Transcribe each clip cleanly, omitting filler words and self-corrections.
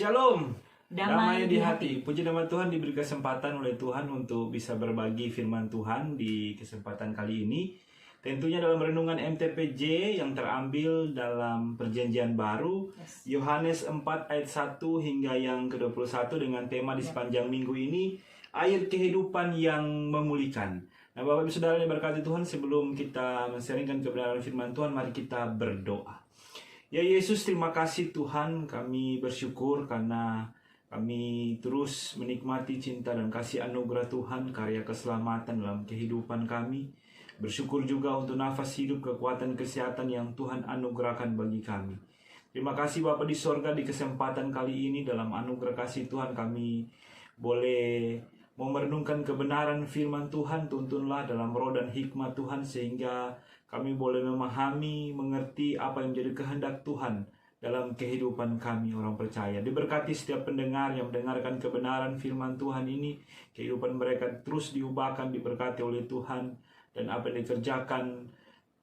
Shalom, Damai damai di hati. Puji nama Tuhan, diberi kesempatan oleh Tuhan untuk bisa berbagi firman Tuhan di kesempatan kali ini. Tentunya dalam renungan MTPJ yang terambil dalam perjanjian baru, Yohanes 4 ayat 1 hingga yang ke-21 dengan tema di sepanjang minggu ini, air kehidupan yang memulihkan. Nah, Bapak Ibu Saudara yang berkati Tuhan, sebelum kita menseringkan kebenaran firman Tuhan, mari kita berdoa. Ya Yesus, terima kasih Tuhan, kami bersyukur karena kami terus menikmati cinta dan kasih anugerah Tuhan, karya keselamatan dalam kehidupan kami. Bersyukur juga untuk nafas hidup, kekuatan, kesehatan yang Tuhan anugerahkan bagi kami. Terima kasih Bapa di sorga, di kesempatan kali ini dalam anugerah kasih Tuhan kami boleh merenungkan kebenaran firman Tuhan. Tuntunlah dalam roh dan hikmat Tuhan sehingga kami boleh memahami, mengerti apa yang menjadi kehendak Tuhan dalam kehidupan kami orang percaya. Diberkati setiap pendengar yang mendengarkan kebenaran firman Tuhan ini. Kehidupan mereka terus diubahkan, diberkati oleh Tuhan. Dan apa yang dikerjakan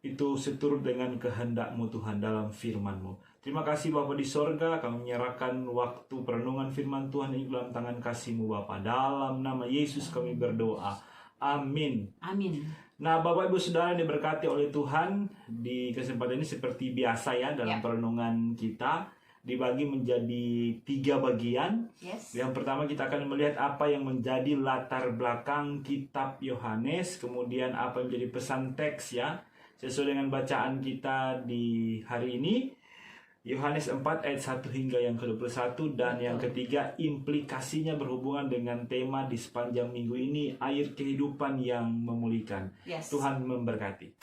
itu seturut dengan kehendak-Mu Tuhan dalam firman-Mu. Terima kasih Bapa di sorga, kami menyerahkan waktu perenungan firman Tuhan ini dalam tangan kasih-Mu Bapa. Dalam nama Yesus kami berdoa. Amin. Amin. Nah, Bapak Ibu Saudara diberkati oleh Tuhan, di kesempatan ini seperti biasa ya dalam perenungan kita dibagi menjadi 3 bagian. Yang pertama kita akan melihat apa yang menjadi latar belakang kitab Yohanes, kemudian apa yang menjadi pesan teks ya sesuai dengan bacaan kita di hari ini. Yohanes 4 ayat 1 hingga yang ke-21 dan yang ketiga implikasinya berhubungan dengan tema di sepanjang minggu ini, air kehidupan yang memulihkan. Tuhan memberkati.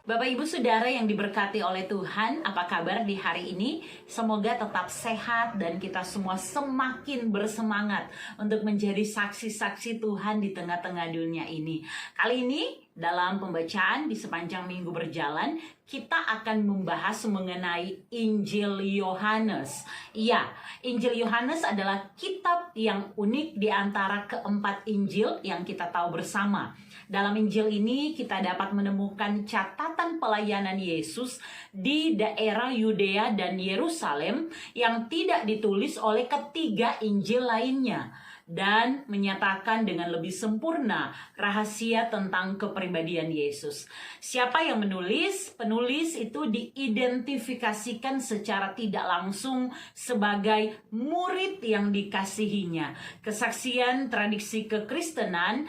Bapak Ibu Saudara yang diberkati oleh Tuhan, apa kabar di hari ini? Semoga tetap sehat dan kita semua semakin bersemangat untuk menjadi saksi-saksi Tuhan di tengah-tengah dunia ini. Kali ini dalam pembacaan di sepanjang minggu berjalan, kita akan membahas mengenai Injil Yohanes. Ya, Injil Yohanes adalah kitab yang unik di antara keempat Injil yang kita tahu bersama. Dalam Injil ini kita dapat menemukan catatan pelayanan Yesus di daerah Yudea dan Yerusalem yang tidak ditulis oleh ketiga Injil lainnya, dan menyatakan dengan lebih sempurna rahasia tentang kepribadian Yesus. Siapa yang menulis? Penulis itu diidentifikasikan secara tidak langsung sebagai murid yang dikasihinya. Kesaksian tradisi kekristenan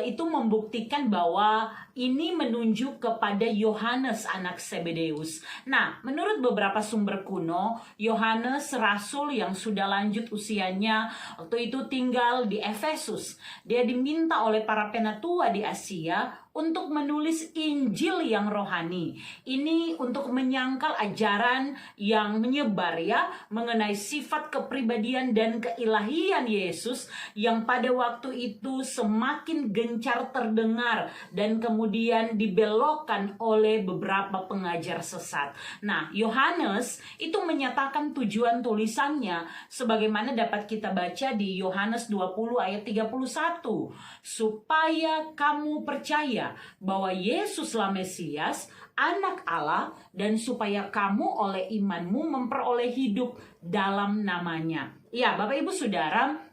itu membuktikan bahwa ini menunjuk kepada Yohanes anak Zebedeus. Nah, menurut beberapa sumber kuno, Yohanes rasul yang sudah lanjut usianya waktu itu tinggal di Efesus. Dia diminta oleh para penatua di Asia untuk menulis Injil yang rohani. Ini untuk menyangkal ajaran yang menyebar ya mengenai sifat kepribadian dan keilahian Yesus yang pada waktu itu semakin gencar terdengar dan kemudian dibelokkan oleh beberapa pengajar sesat. Nah, Yohanes itu menyatakan tujuan tulisannya sebagaimana dapat kita baca di Yohanes 20 ayat 31. Supaya kamu percaya bahwa Yesuslah Mesias, Anak Allah, dan supaya kamu oleh imanmu memperoleh hidup dalam namanya. Ya, Bapak Ibu Saudara,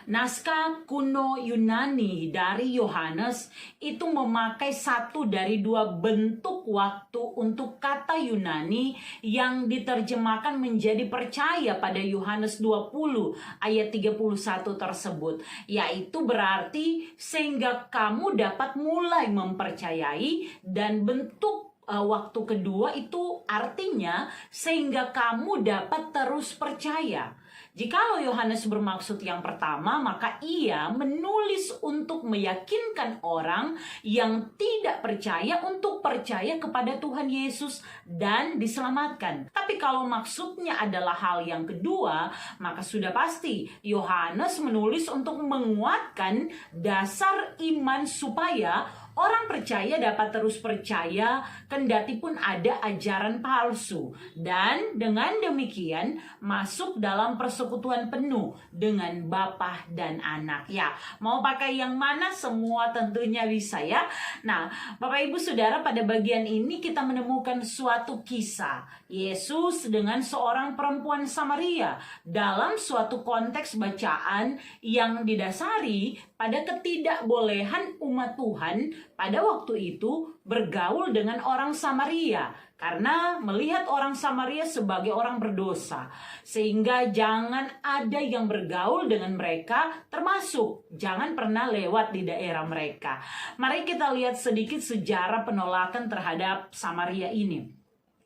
naskah kuno Yunani dari Yohanes itu memakai satu dari 2 bentuk waktu untuk kata Yunani yang diterjemahkan menjadi percaya pada Yohanes 20 ayat 31 tersebut, yaitu berarti sehingga kamu dapat mulai mempercayai, dan bentuk waktu kedua itu artinya sehingga kamu dapat terus percaya. Jikalau Yohanes bermaksud yang pertama, maka ia menulis untuk meyakinkan orang yang tidak percaya untuk percaya kepada Tuhan Yesus dan diselamatkan. Tapi kalau maksudnya adalah hal yang kedua, maka sudah pasti Yohanes menulis untuk menguatkan dasar iman supaya Orang percaya dapat terus percaya kendati pun ada ajaran palsu, dan dengan demikian masuk dalam persekutuan penuh dengan Bapa dan Anak. Ya, mau pakai yang mana semua tentunya bisa ya. Nah, Bapak Ibu Saudara, pada bagian ini kita menemukan suatu kisah Yesus dengan seorang perempuan Samaria dalam suatu konteks bacaan yang didasari pada ketidakbolehan umat Tuhan pada waktu itu bergaul dengan orang Samaria, karena melihat orang Samaria sebagai orang berdosa, sehingga jangan ada yang bergaul dengan mereka, termasuk jangan pernah lewat di daerah mereka. Mari kita lihat sedikit sejarah penolakan terhadap Samaria ini.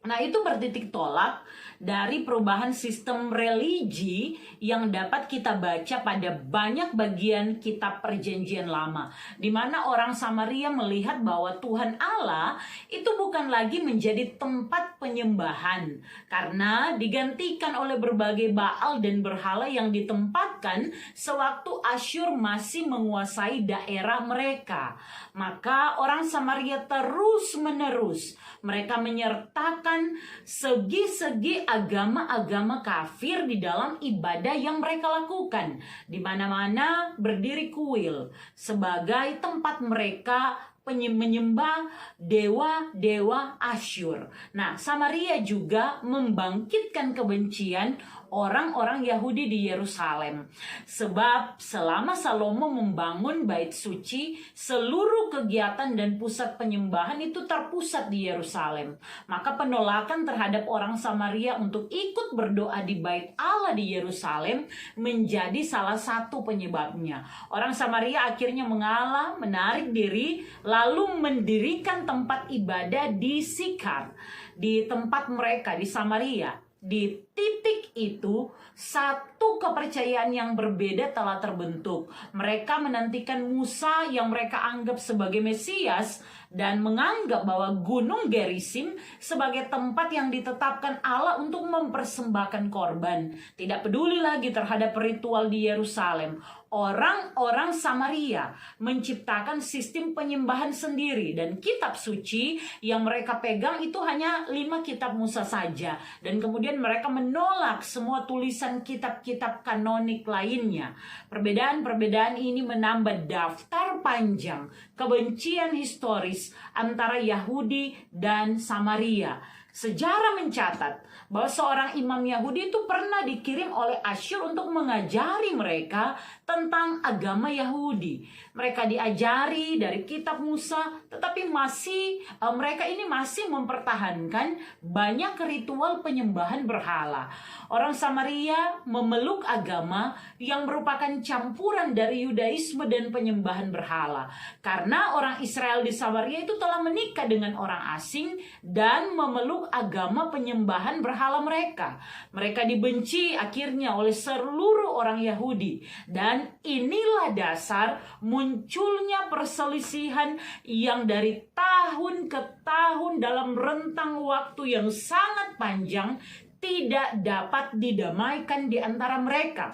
Nah, itu bertitik tolak dari perubahan sistem religi yang dapat kita baca pada banyak bagian kitab Perjanjian Lama, di mana orang Samaria melihat bahwa Tuhan Allah itu bukan lagi menjadi tempat penyembahan, karena digantikan oleh berbagai Baal dan berhala yang ditempatkan sewaktu Asyur masih menguasai daerah mereka. Maka orang Samaria terus-menerus mereka menyertakan segi-segi agama-agama kafir di dalam ibadah yang mereka lakukan. Di mana-mana berdiri kuil sebagai tempat mereka menyembah dewa-dewa Asyur. Nah, Samaria juga membangkitkan kebencian orang-orang Yahudi di Yerusalem. Sebab selama Salomo membangun bait suci, seluruh kegiatan dan pusat penyembahan itu terpusat di Yerusalem. Maka penolakan terhadap orang Samaria untuk ikut berdoa di bait Allah di Yerusalem menjadi salah satu penyebabnya. Orang Samaria akhirnya mengalah, menarik diri, lalu mendirikan tempat ibadah di Sikar, di tempat mereka di Samaria. Di titik itu, satu kepercayaan yang berbeda telah terbentuk. Mereka menantikan Musa yang mereka anggap sebagai Mesias dan menganggap bahwa Gunung Gerisim sebagai tempat yang ditetapkan Allah untuk mempersembahkan korban. Tidak peduli lagi terhadap ritual di Yerusalem. Orang-orang Samaria menciptakan sistem penyembahan sendiri, dan kitab suci yang mereka pegang itu hanya 5 kitab Musa saja, dan kemudian mereka menolak semua tulisan kitab-kitab kanonik lainnya. Perbedaan-perbedaan ini menambah daftar panjang kebencian historis antara Yahudi dan Samaria. Sejarah mencatat bahwa seorang imam Yahudi itu pernah dikirim oleh Asyur untuk mengajari mereka tentang agama Yahudi. Mereka diajari dari kitab Musa, tetapi mereka ini masih mempertahankan banyak ritual penyembahan berhala. Orang Samaria memeluk agama yang merupakan campuran dari Yudaisme dan penyembahan berhala, karena orang Israel di Samaria itu telah menikah dengan orang asing dan memeluk agama penyembahan berhala mereka. Mereka dibenci akhirnya oleh seluruh orang Yahudi, dan inilah dasar munculnya perselisihan yang dari tahun ke tahun dalam rentang waktu yang sangat panjang tidak dapat didamaikan di antara mereka.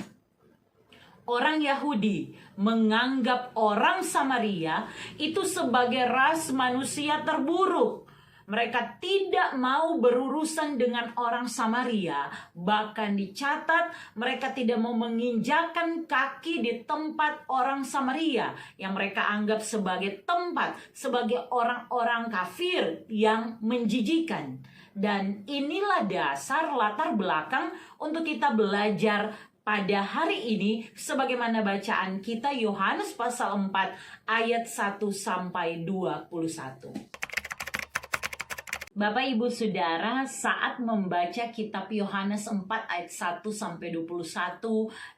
Orang Yahudi menganggap orang Samaria itu sebagai ras manusia terburuk. Mereka tidak mau berurusan dengan orang Samaria. Bahkan dicatat mereka tidak mau menginjakan kaki di tempat orang Samaria yang mereka anggap sebagai tempat, sebagai orang-orang kafir yang menjijikan. Dan inilah dasar latar belakang untuk kita belajar pada hari ini sebagaimana bacaan kita Yohanes pasal 4 ayat 1 sampai 21. Bapak Ibu Saudara, saat membaca kitab Yohanes 4 ayat 1 sampai 21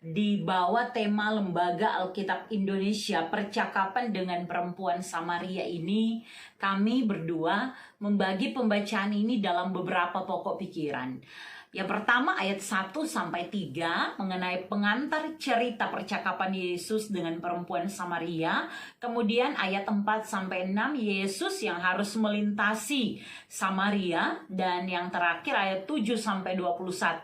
di bawah tema Lembaga Alkitab Indonesia Percakapan dengan Perempuan Samaria ini, kami berdua membagi pembacaan ini dalam beberapa pokok pikiran. Yang pertama ayat 1 sampai 3 mengenai pengantar cerita percakapan Yesus dengan perempuan Samaria. Kemudian ayat 4 sampai 6 Yesus yang harus melintasi Samaria, dan yang terakhir ayat 7 sampai 21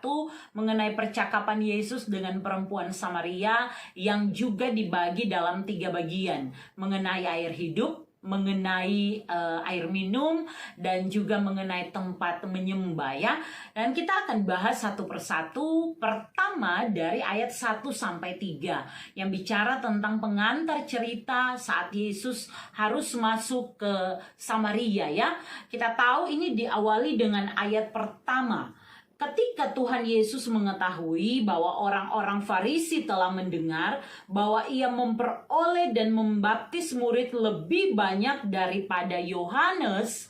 mengenai percakapan Yesus dengan perempuan Samaria yang juga dibagi dalam 3 bagian, mengenai air hidup, mengenai air minum dan juga mengenai tempat menyembah ya. Dan kita akan bahas satu persatu. Pertama dari ayat 1 sampai 3 yang bicara tentang pengantar cerita saat Yesus harus masuk ke Samaria ya. Kita tahu ini diawali dengan ayat pertama. Ketika Tuhan Yesus mengetahui bahwa orang-orang Farisi telah mendengar bahwa ia memperoleh dan membaptis murid lebih banyak daripada Yohanes.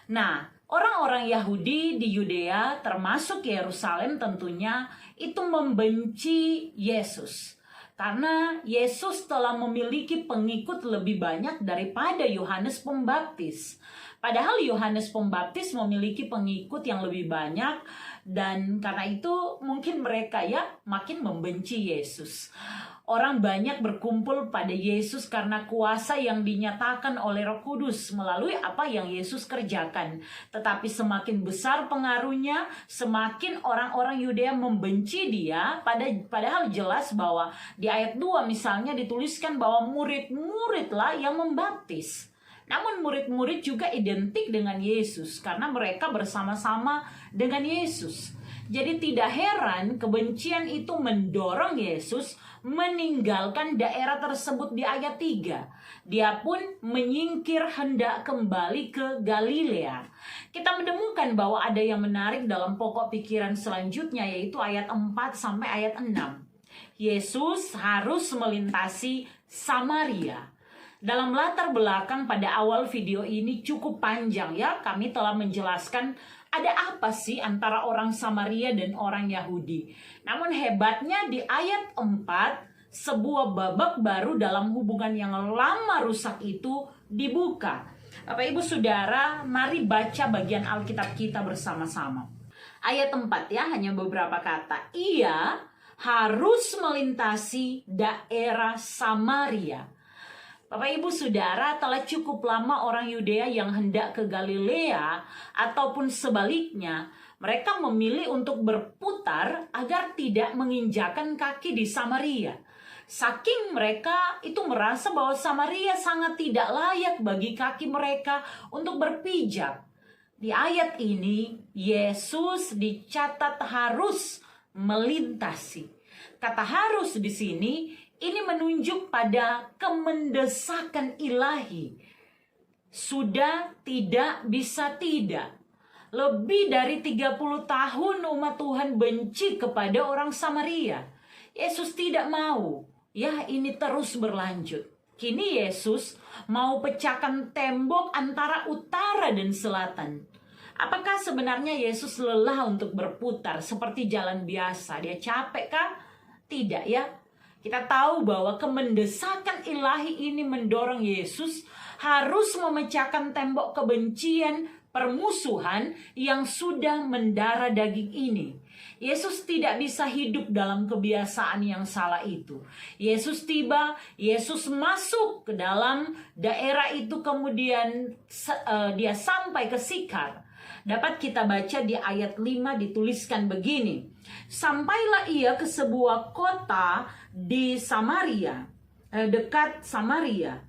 Nah, orang-orang Yahudi di Yudea termasuk Yerusalem tentunya itu membenci Yesus. Karena Yesus telah memiliki pengikut lebih banyak daripada Yohanes Pembaptis. Padahal Yohanes Pembaptis memiliki pengikut yang lebih banyak, dan karena itu mungkin mereka ya makin membenci Yesus. Orang banyak berkumpul pada Yesus karena kuasa yang dinyatakan oleh Roh Kudus melalui apa yang Yesus kerjakan. Tetapi semakin besar pengaruhnya, semakin orang-orang Yudea membenci dia. Padahal jelas bahwa di ayat 2 misalnya dituliskan bahwa murid-muridlah yang membaptis. Namun murid-murid juga identik dengan Yesus karena mereka bersama-sama dengan Yesus. Jadi tidak heran kebencian itu mendorong Yesus meninggalkan daerah tersebut di ayat 3. Dia pun menyingkir hendak kembali ke Galilea. Kita menemukan bahwa ada yang menarik dalam pokok pikiran selanjutnya, yaitu ayat 4 sampai ayat 6. Yesus harus melintasi Samaria. Dalam latar belakang pada awal video ini cukup panjang ya, kami telah menjelaskan ada apa sih antara orang Samaria dan orang Yahudi. Namun hebatnya di ayat 4, sebuah babak baru dalam hubungan yang lama rusak itu dibuka. Bapak Ibu Saudara, mari baca bagian Alkitab kita bersama-sama. Ayat 4 ya, hanya beberapa kata. Ia harus melintasi daerah Samaria. Bapak Ibu Saudara, telah cukup lama orang Yudea yang hendak ke Galilea ataupun sebaliknya, mereka memilih untuk berputar agar tidak menginjakan kaki di Samaria. Saking mereka itu merasa bahwa Samaria sangat tidak layak bagi kaki mereka untuk berpijak. Di ayat ini, Yesus dicatat harus melintasi. Kata harus di sini, ini menunjuk pada kemendesakan ilahi. Sudah tidak bisa tidak. Lebih dari 30 tahun umat Tuhan benci kepada orang Samaria. Yesus tidak mau. Ya, ini terus berlanjut. Kini Yesus mau pecahkan tembok antara utara dan selatan. Apakah sebenarnya Yesus lelah untuk berputar seperti jalan biasa? Dia capek kah? Tidak ya. Kita tahu bahwa kemendesakan ilahi ini mendorong Yesus harus memecahkan tembok kebencian, permusuhan yang sudah mendarah daging ini. Yesus tidak bisa hidup dalam kebiasaan yang salah itu. Yesus tiba, Yesus masuk ke dalam daerah itu, kemudian dia sampai ke Sikar. Dapat kita baca di ayat 5 dituliskan begini. Sampailah ia ke sebuah kota di Samaria, dekat Samaria,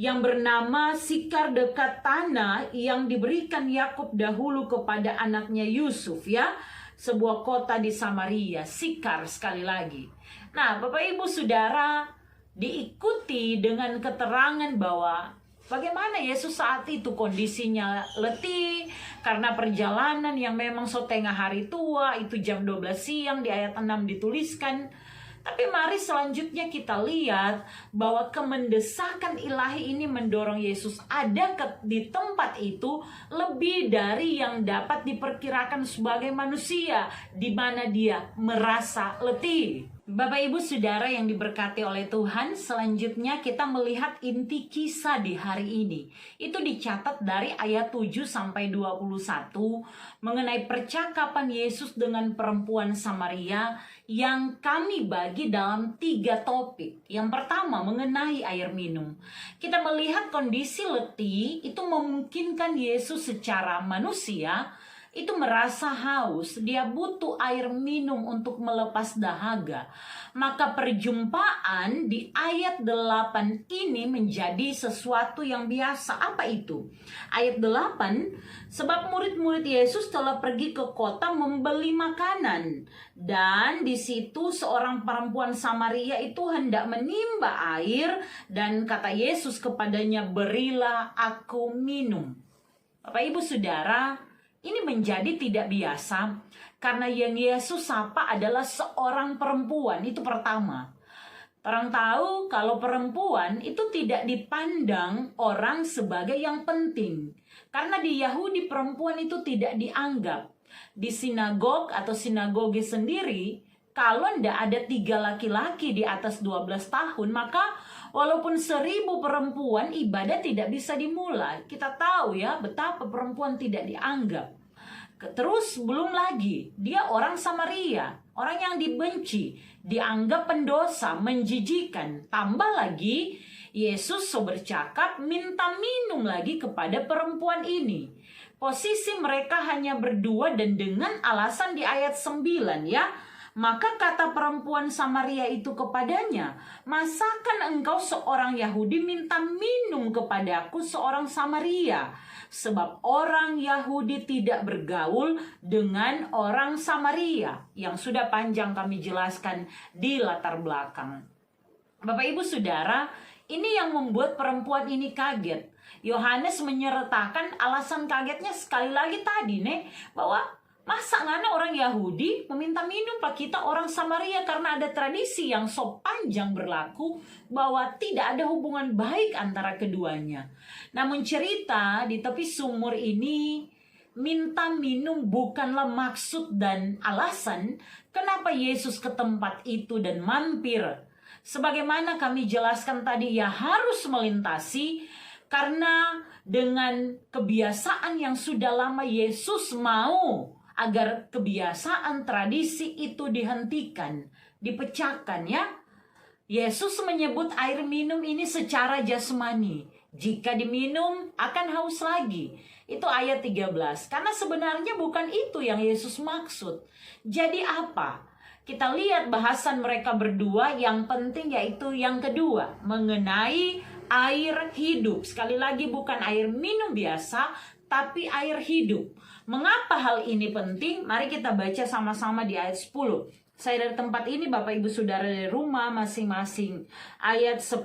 yang bernama Sikar dekat tanah yang diberikan Yakub dahulu kepada anaknya Yusuf ya. Sebuah kota di Samaria, Sikar sekali lagi. Nah, Bapak Ibu Saudara, diikuti dengan keterangan bahwa bagaimana Yesus saat itu kondisinya letih karena perjalanan yang memang setengah hari tua, itu jam 12 siang di ayat 6 dituliskan. Tapi mari selanjutnya kita lihat bahwa kemendesakan ilahi ini mendorong Yesus ada di tempat itu lebih dari yang dapat diperkirakan sebagai manusia, di mana dia merasa letih. Bapak Ibu Saudara yang diberkati oleh Tuhan, selanjutnya kita melihat inti kisah di hari ini. Itu dicatat dari ayat 7 sampai 21 mengenai percakapan Yesus dengan perempuan Samaria yang kami bagi dalam 3 topik. Yang pertama mengenai air minum. Kita melihat kondisi letih itu memungkinkan Yesus secara manusia itu merasa haus, dia butuh air minum untuk melepas dahaga. Maka perjumpaan di ayat 8 ini menjadi sesuatu yang biasa. Apa itu? Ayat 8, sebab murid-murid Yesus telah pergi ke kota membeli makanan. Dan di situ seorang perempuan Samaria itu hendak menimba air, dan kata Yesus kepadanya, berilah aku minum. Bapak Ibu Saudara, ini menjadi tidak biasa karena yang Yesus sapa adalah seorang perempuan. Itu pertama. Orang tahu kalau perempuan itu tidak dipandang orang sebagai yang penting. Karena di Yahudi perempuan itu tidak dianggap. Di sinagog atau sinagoge sendiri, kalau tidak ada 3 laki-laki di atas 12 tahun, maka walaupun 1000 perempuan, ibadah tidak bisa dimulai. Kita tahu ya betapa perempuan tidak dianggap. Terus belum lagi, dia orang Samaria, orang yang dibenci, dianggap pendosa, menjijikan. Tambah lagi, Yesus bercakap minta minum lagi kepada perempuan ini. Posisi mereka hanya berdua dan dengan alasan di ayat 9 ya. Maka kata perempuan Samaria itu kepadanya, masakan engkau seorang Yahudi minta minum kepadaku seorang Samaria? Sebab orang Yahudi tidak bergaul dengan orang Samaria. Yang sudah panjang kami jelaskan di latar belakang. Bapak Ibu Saudara, ini yang membuat perempuan ini kaget. Yohanes menyertakan alasan kagetnya sekali lagi tadi bahwa masa ngana orang Yahudi meminta minum pak kita orang Samaria, karena ada tradisi yang so panjang berlaku bahwa tidak ada hubungan baik antara keduanya. Namun cerita di tepi sumur ini minta minum bukanlah maksud dan alasan kenapa Yesus ke tempat itu dan mampir. Sebagaimana kami jelaskan tadi, ya harus melintasi karena dengan kebiasaan yang sudah lama Yesus mau agar kebiasaan tradisi itu dihentikan, dipecahkan ya. Yesus menyebut air minum ini secara jasmani. Jika diminum akan haus lagi. Itu ayat 13. Karena sebenarnya bukan itu yang Yesus maksud. Jadi apa? Kita lihat bahasan mereka berdua, yang penting yaitu yang kedua, mengenai air hidup. Sekali lagi bukan air minum biasa, tapi air hidup. Mengapa hal ini penting? Mari kita baca sama-sama di ayat 10. Saya dari tempat ini, Bapak Ibu Saudara dari rumah masing-masing. Ayat 10.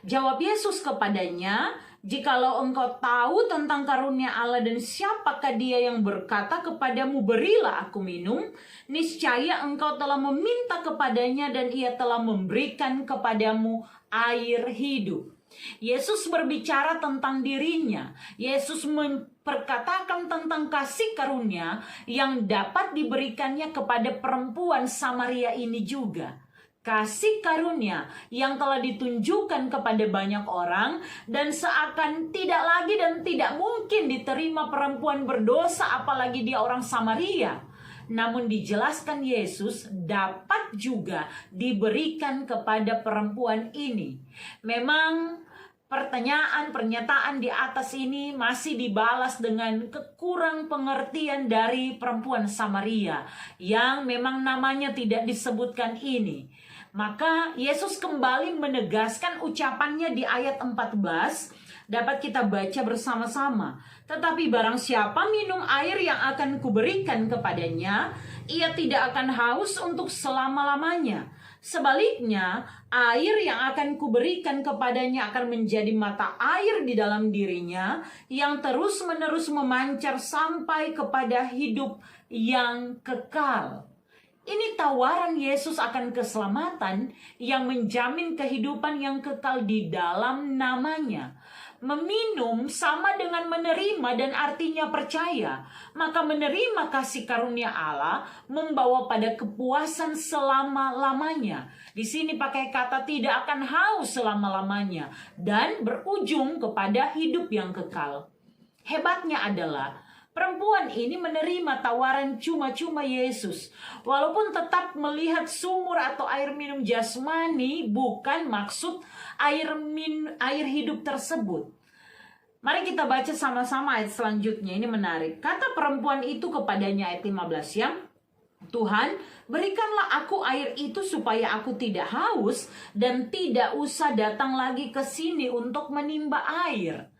Jawab Yesus kepadanya, jikalau engkau tahu tentang karunia Allah dan siapakah dia yang berkata kepadamu, berilah aku minum, niscaya engkau telah meminta kepadanya dan ia telah memberikan kepadamu air hidup. Yesus berbicara tentang dirinya. Yesus memperkatakan tentang kasih karunia yang dapat diberikannya kepada perempuan Samaria ini juga. Kasih karunia yang telah ditunjukkan kepada banyak orang dan seakan tidak lagi dan tidak mungkin diterima perempuan berdosa, apalagi dia orang Samaria. Namun dijelaskan Yesus dapat juga diberikan kepada perempuan ini. Memang pernyataan di atas ini masih dibalas dengan kekurang pengertian dari perempuan Samaria yang memang namanya tidak disebutkan ini. Maka Yesus kembali menegaskan ucapannya di ayat 14, dapat kita baca bersama-sama. Tetapi barang siapa minum air yang akan kuberikan kepadanya, ia tidak akan haus untuk selama-lamanya. Sebaliknya, air yang akan kuberikan kepadanya akan menjadi mata air di dalam dirinya, yang terus-menerus memancar sampai kepada hidup yang kekal. Ini tawaran Yesus akan keselamatan yang menjamin kehidupan yang kekal di dalam namanya. Meminum sama dengan menerima dan artinya percaya. Maka menerima kasih karunia Allah membawa pada kepuasan selama-lamanya. Di sini pakai kata tidak akan haus selama-lamanya dan berujung kepada hidup yang kekal. Hebatnya adalah perempuan ini menerima tawaran cuma-cuma Yesus. Walaupun tetap melihat sumur atau air minum jasmani bukan maksud air hidup tersebut. Mari kita baca sama-sama ayat selanjutnya, ini menarik. Kata perempuan itu kepadanya, ayat 15 ya, Tuhan, berikanlah aku air itu supaya aku tidak haus dan tidak usah datang lagi ke sini untuk menimba air.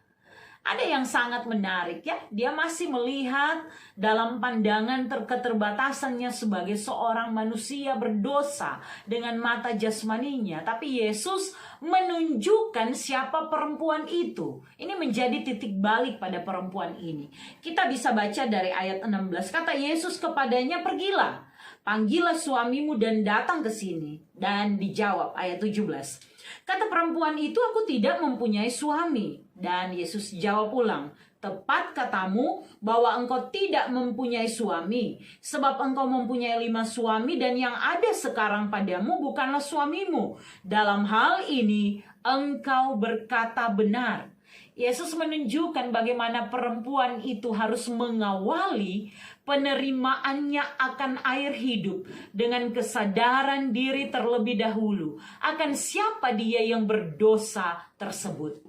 Ada yang sangat menarik ya, dia masih melihat dalam pandangan keterbatasannya sebagai seorang manusia berdosa dengan mata jasmaninya. Tapi Yesus menunjukkan siapa perempuan itu. Ini menjadi titik balik pada perempuan ini. Kita bisa baca dari ayat 16, kata Yesus kepadanya, pergilah, panggillah suamimu dan datang ke sini. Dan dijawab ayat 17, kata perempuan itu, aku tidak mempunyai suami. Dan Yesus jawab ulang, tepat katamu bahwa engkau tidak mempunyai suami, sebab engkau mempunyai 5 suami dan yang ada sekarang padamu bukanlah suamimu. Dalam hal ini engkau berkata benar. Yesus menunjukkan bagaimana perempuan itu harus mengawali penerimaannya akan air hidup dengan kesadaran diri terlebih dahulu akan siapa dia yang berdosa tersebut.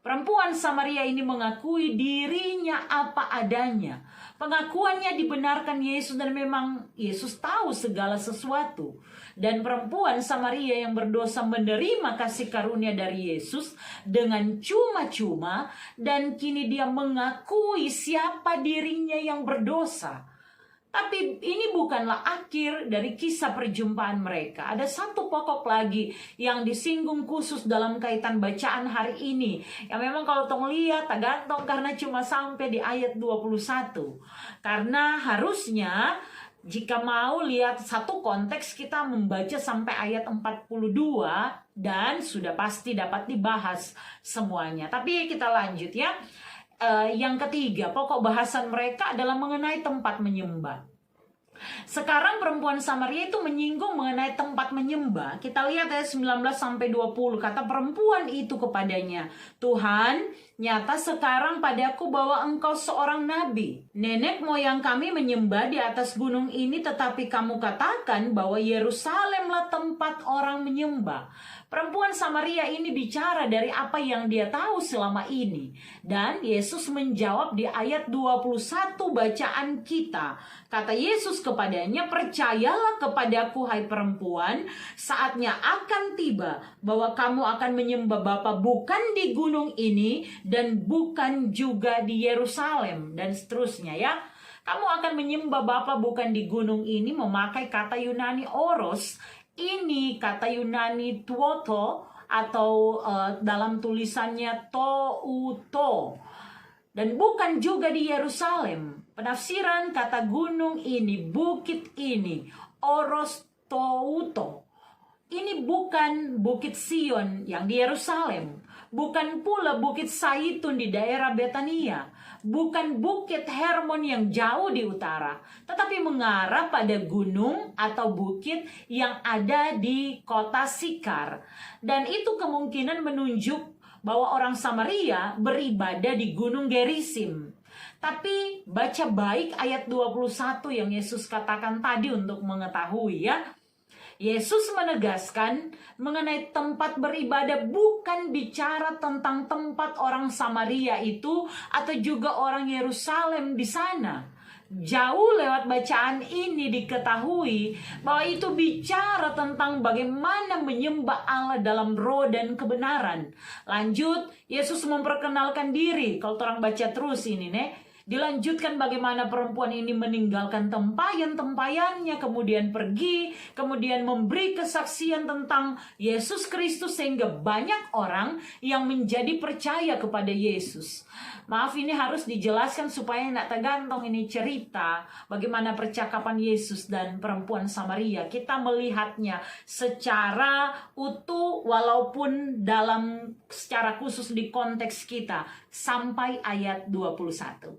Perempuan Samaria ini mengakui dirinya apa adanya. Pengakuannya dibenarkan Yesus dan memang Yesus tahu segala sesuatu. Dan perempuan Samaria yang berdosa menerima kasih karunia dari Yesus dengan cuma-cuma dan kini dia mengakui siapa dirinya yang berdosa. Tapi ini bukanlah akhir dari kisah perjumpaan mereka. Ada satu pokok lagi yang disinggung khusus dalam kaitan bacaan hari ini. Yang memang kalau tong lihat tak gantong karena cuma sampai di ayat 21. Karena harusnya jika mau lihat satu konteks kita membaca sampai ayat 42 dan sudah pasti dapat dibahas semuanya. Tapi kita lanjut ya. Yang ketiga, pokok bahasan mereka adalah mengenai tempat menyembah. Sekarang perempuan Samaria itu menyinggung mengenai tempat menyembah. Kita lihat ayat 19 sampai 20. Kata perempuan itu kepadanya, Tuhan, nyata sekarang padaku bahwa engkau seorang nabi. Nenek moyang kami menyembah di atas gunung ini, tetapi kamu katakan bahwa Yerusalemlah tempat orang menyembah. Perempuan Samaria ini bicara dari apa yang dia tahu selama ini. Dan Yesus menjawab di ayat 21 bacaan kita. Kata Yesus kepadanya, percayalah kepadaku hai perempuan, saatnya akan tiba bahwa kamu akan menyembah Bapa bukan di gunung ini dan bukan juga di Yerusalem. Dan seterusnya ya. Kamu akan menyembah Bapa bukan di gunung ini, memakai kata Yunani oros. Ini kata Yunani tuoto atau dalam tulisannya touto. Dan bukan juga di Yerusalem. Penafsiran kata gunung ini, bukit ini, oros touto. Ini bukan bukit Sion yang di Yerusalem. Bukan pula bukit Saitun di daerah Betania. Bukan bukit Hermon yang jauh di utara. Tetapi mengarah pada gunung atau bukit yang ada di kota Sikar. Dan itu kemungkinan menunjuk bahwa orang Samaria beribadah di gunung Gerisim. Tapi baca baik ayat 21 yang Yesus katakan tadi untuk mengetahui ya. Yesus menegaskan mengenai tempat beribadah bukan bicara tentang tempat orang Samaria itu atau juga orang Yerusalem di sana. Jauh lewat bacaan ini diketahui bahwa itu bicara tentang bagaimana menyembah Allah dalam roh dan kebenaran. Lanjut, Yesus memperkenalkan diri. Kalau orang baca terus ini nih. Dilanjutkan bagaimana perempuan ini meninggalkan tempayan-tempayannya, kemudian pergi, kemudian memberi kesaksian tentang Yesus Kristus sehingga banyak orang yang menjadi percaya kepada Yesus. Maaf, ini harus dijelaskan supaya tidak tergantung ini cerita bagaimana percakapan Yesus dan perempuan Samaria. Kita melihatnya secara utuh walaupun dalam secara khusus di konteks kita sampai ayat 21.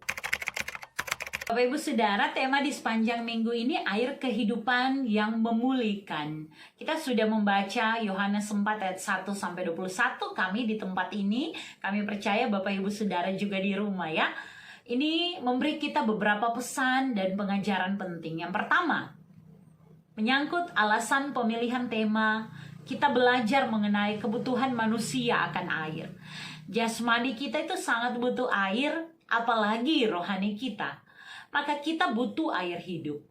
Bapak Ibu Saudara, tema di sepanjang minggu ini air kehidupan yang memulihkan. Kita sudah membaca Yohanes 4 ayat 1 sampai 21. Kami di tempat ini, kami percaya Bapak Ibu Saudara juga di rumah ya. Ini memberi kita beberapa pesan dan pengajaran penting. Yang pertama, menyangkut alasan pemilihan tema, kita belajar mengenai kebutuhan manusia akan air. Jasmani kita itu sangat butuh air, apalagi rohani kita. Maka kita butuh air hidup.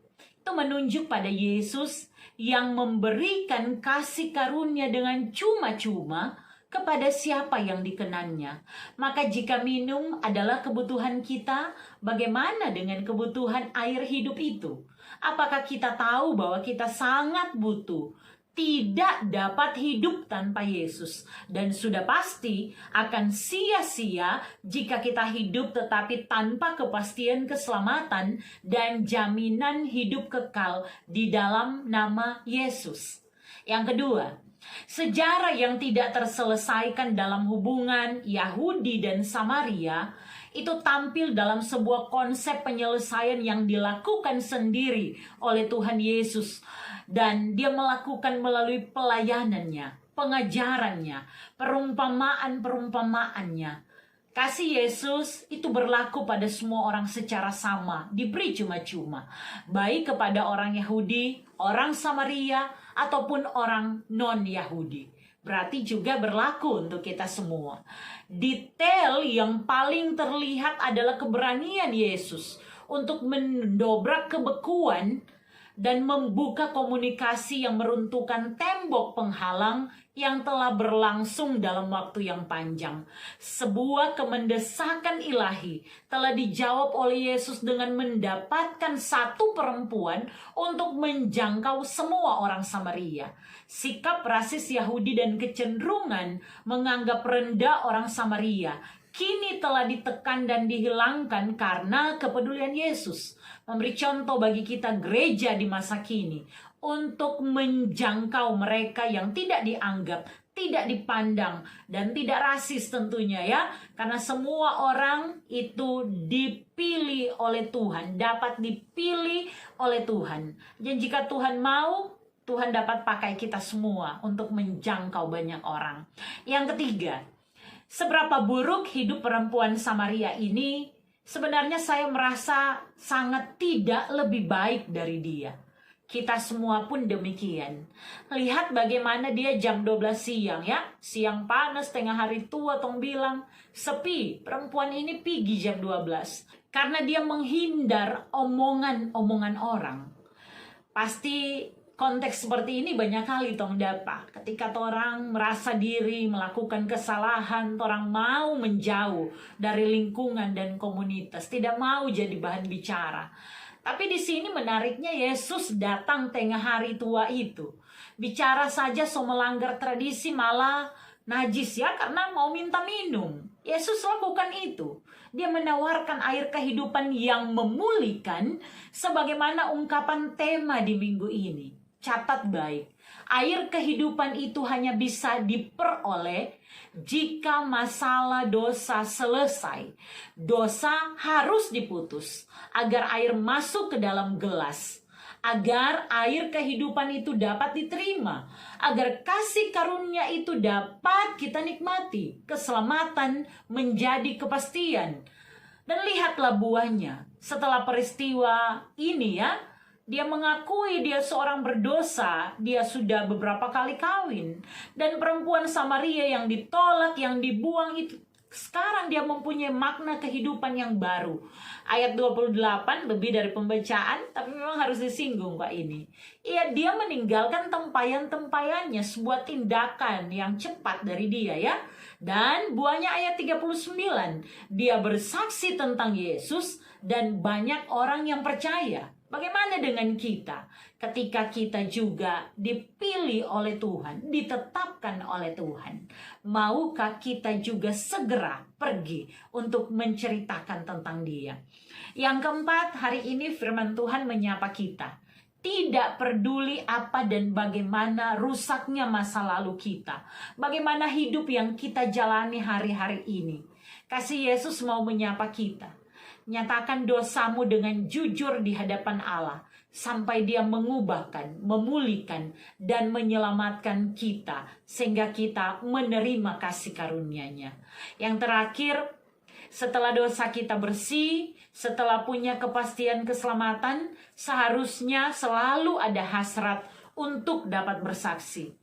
Itu menunjuk pada Yesus yang memberikan kasih karunia dengan cuma-cuma kepada siapa yang dikenannya. Maka jika minum adalah kebutuhan kita, bagaimana dengan kebutuhan air hidup itu? Apakah kita tahu bahwa kita sangat butuh, tidak dapat hidup tanpa Yesus, dan sudah pasti akan sia-sia jika kita hidup tetapi tanpa kepastian keselamatan dan jaminan hidup kekal di dalam nama Yesus. Yang kedua, sejarah yang tidak terselesaikan dalam hubungan Yahudi dan Samaria itu tampil dalam sebuah konsep penyelesaian yang dilakukan sendiri oleh Tuhan Yesus. Dan dia melakukan melalui pelayanannya, pengajarannya, perumpamaan-perumpamaannya. Kasih Yesus itu berlaku pada semua orang secara sama, diberi cuma-cuma. Baik kepada orang Yahudi, orang Samaria, ataupun orang non-Yahudi. Berarti juga berlaku untuk kita semua. Detail yang paling terlihat adalah keberanian Yesus untuk mendobrak kebekuan dan membuka komunikasi yang meruntuhkan tembok penghalang yang telah berlangsung dalam waktu yang panjang. Sebuah kemendesakan ilahi telah dijawab oleh Yesus dengan mendapatkan satu perempuan untuk menjangkau semua orang Samaria. Sikap rasis Yahudi dan kecenderungan menganggap rendah orang Samaria kini telah ditekan dan dihilangkan karena kepedulian Yesus. Memberi contoh bagi kita gereja di masa kini untuk menjangkau mereka yang tidak dianggap, tidak dipandang, dan tidak rasis tentunya ya. Karena semua orang itu dipilih oleh Tuhan, dapat dipilih oleh Tuhan. Dan jika Tuhan mau, Tuhan dapat pakai kita semua untuk menjangkau banyak orang. Yang ketiga, seberapa buruk hidup perempuan Samaria ini, sebenarnya saya merasa sangat tidak lebih baik dari dia. Kita semua pun demikian. Lihat bagaimana dia jam 12 siang ya. Siang panas, tengah hari tua, tong bilang. Sepi, perempuan ini pergi jam 12. Karena dia menghindar omongan-omongan orang. Pasti konteks seperti ini banyak kali tong dapat. Ketika orang merasa diri melakukan kesalahan, orang mau menjauh dari lingkungan dan komunitas, tidak mau jadi bahan bicara. Tapi di sini menariknya Yesus datang tengah hari tua itu. Bicara saja so melanggar tradisi malah najis ya karena mau minta minum. Yesus lakukan itu. Dia menawarkan air kehidupan yang memulihkan sebagaimana ungkapan tema di minggu ini. Catat baik, air kehidupan itu hanya bisa diperoleh jika masalah dosa selesai. Dosa harus diputus agar air masuk ke dalam gelas, agar air kehidupan itu dapat diterima, agar kasih karunia itu dapat kita nikmati, keselamatan menjadi kepastian. Dan lihatlah buahnya setelah peristiwa ini ya. Dia mengakui dia seorang berdosa, dia sudah beberapa kali kawin. Dan perempuan Samaria yang ditolak, yang dibuang itu, sekarang dia mempunyai makna kehidupan yang baru. Ayat 28 lebih dari pembacaan, tapi memang harus disinggung Pak ini. Iya, dia meninggalkan tempayan-tempayannya, sebuah tindakan yang cepat dari dia ya. Dan buahnya ayat 39, dia bersaksi tentang Yesus dan banyak orang yang percaya. Bagaimana dengan kita ketika kita juga dipilih oleh Tuhan, ditetapkan oleh Tuhan? Maukah kita juga segera pergi untuk menceritakan tentang Dia? Yang keempat, hari ini firman Tuhan menyapa kita. Tidak peduli apa dan bagaimana rusaknya masa lalu kita. Bagaimana hidup yang kita jalani hari-hari ini. Kasih Yesus mau menyapa kita. Nyatakan dosamu dengan jujur di hadapan Allah. Sampai dia mengubahkan, memulihkan, dan menyelamatkan kita. Sehingga kita menerima kasih karunia-Nya. Yang terakhir, setelah dosa kita bersih, setelah punya kepastian keselamatan, seharusnya selalu ada hasrat untuk dapat bersaksi.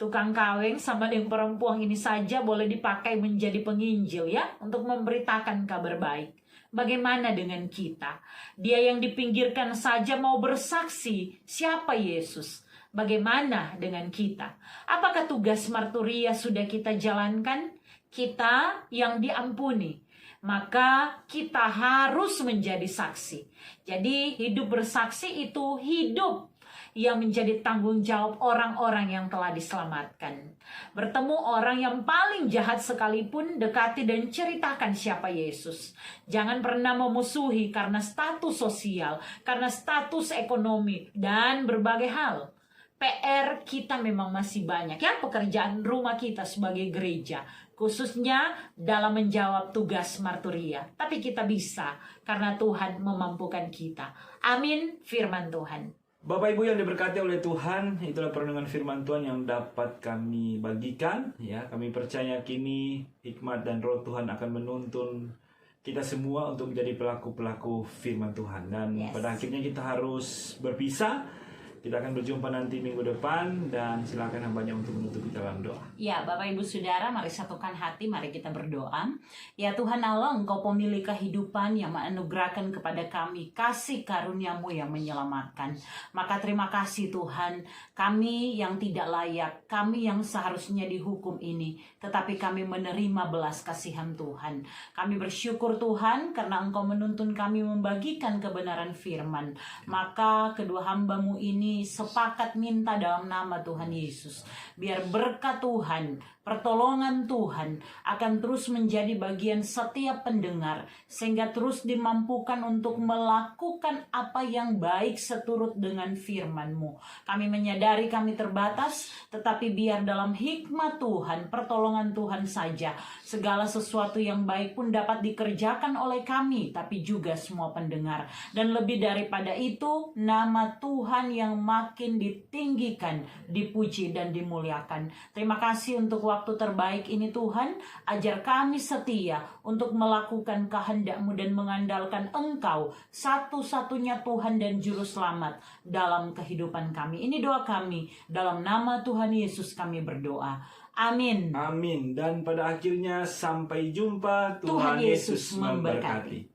tukang kaweng sama yang perempuan ini saja boleh dipakai menjadi penginjil ya, untuk memberitakan kabar baik. Bagaimana dengan kita? Dia yang dipinggirkan saja mau bersaksi siapa Yesus. Bagaimana dengan kita? Apakah tugas marturia sudah kita jalankan? Kita yang diampuni, maka kita harus menjadi saksi. Jadi hidup bersaksi itu hidup yang menjadi tanggung jawab orang-orang yang telah diselamatkan. Bertemu orang yang paling jahat sekalipun, dekati dan ceritakan siapa Yesus. Jangan pernah memusuhi karena status sosial, karena status ekonomi, dan berbagai hal. PR kita memang masih banyak ya, pekerjaan rumah kita sebagai gereja, khususnya dalam menjawab tugas marturia. Tapi kita bisa karena Tuhan memampukan kita. Amin, firman Tuhan. Bapak Ibu yang diberkati oleh Tuhan, itulah perenungan firman Tuhan yang dapat kami bagikan. Ya, kami percaya kini hikmat dan roh Tuhan akan menuntun kita semua untuk menjadi pelaku-pelaku firman Tuhan. Dan pada akhirnya kita harus berpisah. Kita akan berjumpa nanti minggu depan, dan silakan hambanya untuk menutup dalam doa. Ya, Bapak Ibu Saudara, mari satukan hati, mari kita berdoa. Ya Tuhan Allah, Engkau pemilik kehidupan yang menganugerahkan kepada kami kasih karunia-Mu yang menyelamatkan. Maka terima kasih Tuhan, kami yang tidak layak, kami yang seharusnya dihukum ini, tetapi kami menerima belas kasihan Tuhan. Kami bersyukur Tuhan karena Engkau menuntun kami membagikan kebenaran firman. Maka kedua hamba-Mu ini sepakat minta dalam nama Tuhan Yesus, biar berkat Tuhan, pertolongan Tuhan akan terus menjadi bagian setiap pendengar, sehingga terus dimampukan untuk melakukan apa yang baik seturut dengan firman-Mu. Kami menyadari kami terbatas, tetapi biar dalam hikmat Tuhan, pertolongan Tuhan saja, segala sesuatu yang baik pun dapat dikerjakan oleh kami, tapi juga semua pendengar. Dan lebih daripada itu, nama Tuhan yang makin ditinggikan, dipuji dan dimuliakan. Terima kasih untuk waktu terbaik ini Tuhan. Ajar kami setia untuk melakukan kehendak-Mu dan mengandalkan Engkau, satu-satunya Tuhan dan Juru Selamat dalam kehidupan kami. Ini doa kami, dalam nama Tuhan Yesus kami berdoa. Amin. Amin. Dan pada akhirnya sampai jumpa. Tuhan Yesus memberkati.